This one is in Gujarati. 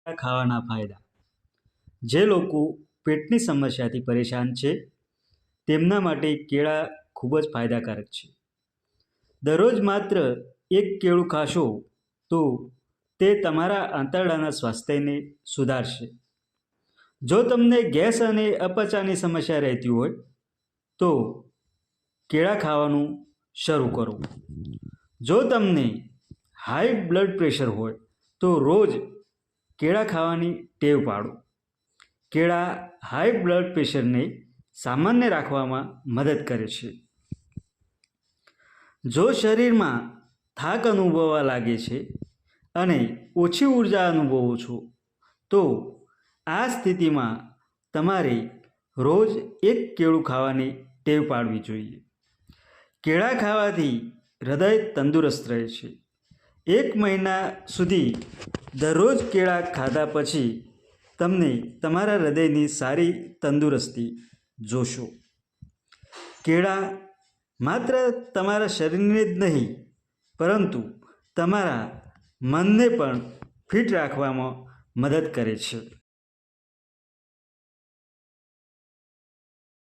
ખાવાના ફાયદા. જે લોકો પેટની સમસ્યાથી પરેશાન છે તેમના માટે કેળા ખૂબ જ ફાયદાકારક છે. દરરોજ માત્ર એક કેળું ખાશો તો તે તમારા આંતરડાના સ્વાસ્થ્યને સુધારશે. જો તમને ગેસ અને અપચાની સમસ્યા રહેતી હોય તો કેળા ખાવાનું શરૂ કરો. જો તમને હાઈ બ્લડ પ્રેશર હોય તો રોજ કેળા ખાવાની ટેવ પાડો. કેળા હાઈ બ્લડ પ્રેશરને સામાન્ય રાખવામાં મદદ કરે છે. જો શરીરમાં થાક અનુભવવા લાગે છે અને ઓછી ઉર્જા અનુભવો છો તો આ સ્થિતિમાં તમારે રોજ એક કેળું ખાવાની ટેવ પાડવી જોઈએ. કેળા ખાવાથી હૃદય તંદુરસ્ત રહે છે. 1 મહિના સુધી દરરોજ કેળા ખાધા પછી તમને તમારા હૃદયની સારી તંદુરસ્તી જોશો. કેળા માત્ર તમારા શરીરને જ નહીં પરંતુ તમારા મનને પણ ફિટ રાખવામાં મદદ કરે છે.